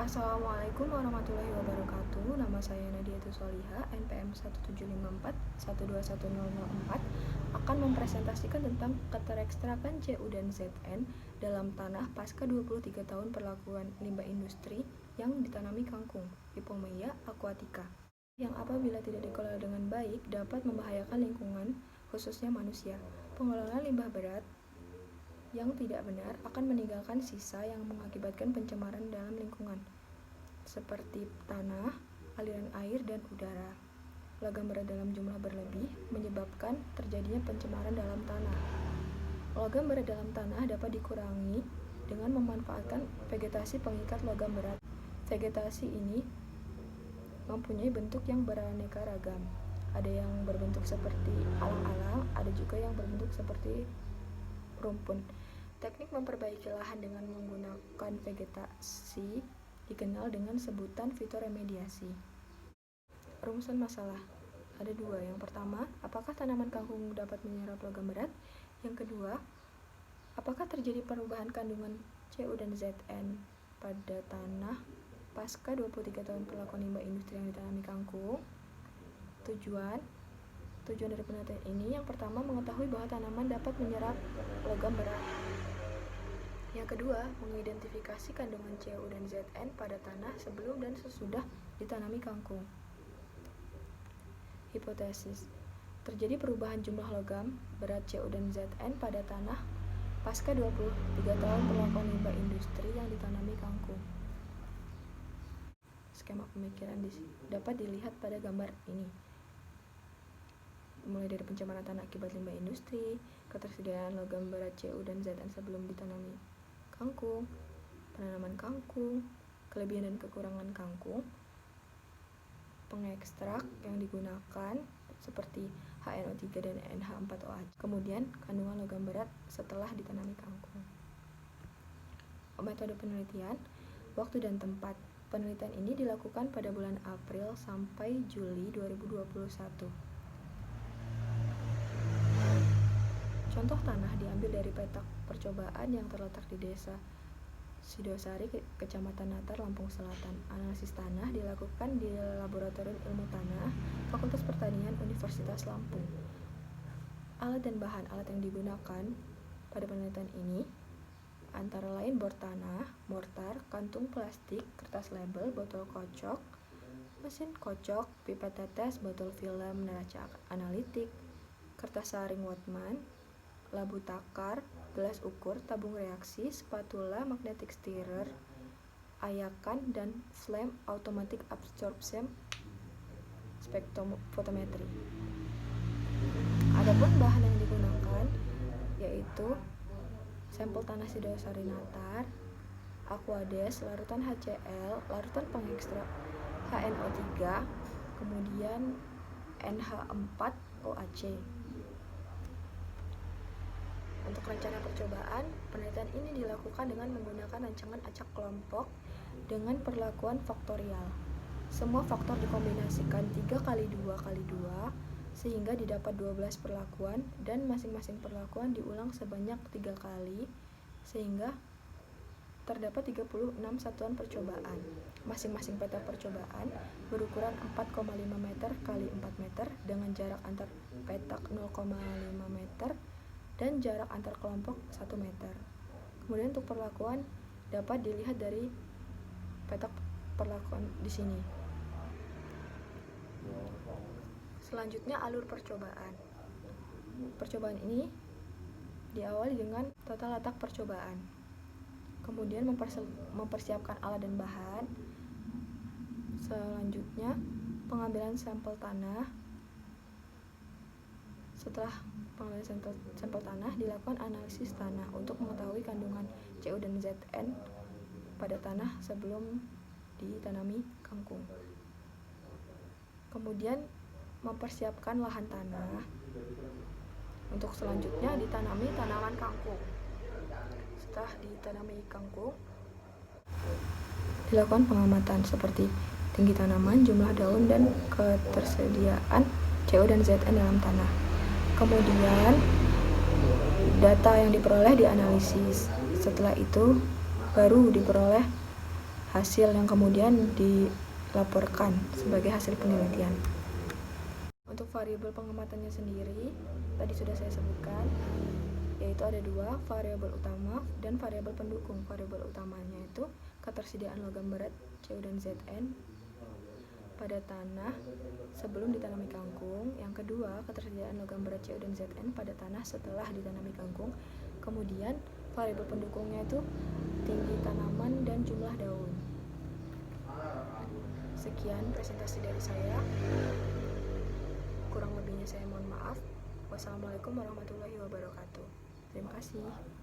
Assalamualaikum warahmatullahi wabarakatuh. Nama saya Nadiatul Soliha, NPM 17541210004, akan mempresentasikan tentang keterekstrakan CU dan ZN dalam tanah pasca 23 tahun perlakuan limbah industri yang ditanami kangkung, Hypomeia aquatica, yang apabila tidak dikelola dengan baik dapat membahayakan lingkungan, khususnya manusia. Pengelolaan limbah berat yang tidak benar akan meninggalkan sisa yang mengakibatkan pencemaran dalam lingkungan, seperti tanah, aliran air, dan udara. Logam berat dalam jumlah berlebih menyebabkan terjadinya pencemaran dalam tanah. Logam berat dalam tanah dapat dikurangi dengan memanfaatkan vegetasi pengikat logam berat. Vegetasi ini mempunyai bentuk yang beraneka ragam. Ada yang berbentuk seperti alang-alang, ada juga yang berbentuk seperti rumpun. Teknik memperbaiki lahan dengan menggunakan vegetasi dikenal dengan sebutan fitoremediasi. Rumusan masalah ada dua. Yang pertama, apakah tanaman kangkung dapat menyerap logam berat? Yang kedua, apakah terjadi perubahan kandungan CU dan ZN pada tanah pasca 23 tahun perlakuan limbah industri yang ditanami kangkung? Tujuan dari penelitian ini, yang pertama, mengetahui bahwa tanaman dapat menyerap logam berat. Yang kedua, mengidentifikasi kandungan CU dan ZN pada tanah sebelum dan sesudah ditanami kangkung. Hipotesis: terjadi perubahan jumlah logam berat CU dan ZN pada tanah pasca 23 tahun perlakuan limbah industri yang ditanami kangkung. Skema pemikiran dapat dilihat pada gambar ini. Mulai dari pencemaran tanah akibat limbah industri, ketersediaan logam berat CU dan ZN sebelum ditanami kangkung, penanaman kangkung, kelebihan dan kekurangan kangkung, pengekstrak yang digunakan seperti HNO3 dan NH4OH, kemudian kandungan logam berat setelah ditanami kangkung. Metode penelitian, waktu dan tempat. Penelitian ini dilakukan pada bulan April sampai Juli 2021. Contoh tanah diambil dari petak percobaan yang terletak di Desa Sidosari, Kecamatan Natar, Lampung Selatan. Analisis tanah dilakukan di Laboratorium Ilmu Tanah, Fakultas Pertanian, Universitas Lampung. Alat dan bahan alat yang digunakan pada penelitian ini antara lain bor tanah, mortar, kantung plastik, kertas label, botol kocok, mesin kocok, pipet tetes, botol film, neraca analitik, kertas saring Wattman, labu takar, gelas ukur, tabung reaksi, spatula, magnetic stirrer, ayakan, dan flame automatic absorption spektrofotometri. Adapun bahan yang digunakan yaitu sampel tanah Sidosari Natar, aquades, larutan HCl, larutan pengekstrak HNO3, kemudian NH4OAC. Untuk rencana percobaan, penelitian ini dilakukan dengan menggunakan rancangan acak kelompok dengan perlakuan faktorial. Semua faktor dikombinasikan 3x2x2 sehingga didapat 12 perlakuan, dan masing-masing perlakuan diulang sebanyak 3 kali sehingga terdapat 36 satuan percobaan. Masing-masing petak percobaan berukuran 4,5 meter x 4 meter dengan jarak antar petak 0,5 meter dan jarak antar kelompok 1 meter. Kemudian untuk perlakuan dapat dilihat dari petak perlakuan di sini. Selanjutnya alur percobaan. Percobaan ini diawali dengan tata letak percobaan. Kemudian mempersiapkan alat dan bahan. Selanjutnya pengambilan sampel tanah. Setelah pengambilan sampel tanah, dilakukan analisis tanah untuk mengetahui kandungan CU dan ZN pada tanah sebelum ditanami kangkung. Kemudian mempersiapkan lahan tanah untuk selanjutnya ditanami tanaman kangkung. Setelah ditanami kangkung, dilakukan pengamatan seperti tinggi tanaman, jumlah daun, dan ketersediaan CU dan ZN dalam tanah. Kemudian data yang diperoleh dianalisis. Setelah itu baru diperoleh hasil yang kemudian dilaporkan sebagai hasil penelitian. Untuk variabel pengamatannya sendiri, tadi sudah saya sebutkan, yaitu ada dua, variabel utama dan variabel pendukung. Variabel utamanya itu ketersediaan logam berat Cu dan Zn pada tanah sebelum ditanami kangkung. Yang kedua, ketersediaan logam berat Cu dan Zn pada tanah setelah ditanami kangkung. Kemudian variabel pendukungnya itu tinggi tanaman dan jumlah daun. Sekian presentasi dari saya. Kurang lebihnya saya mohon maaf. Wassalamualaikum warahmatullahi wabarakatuh. Terima kasih.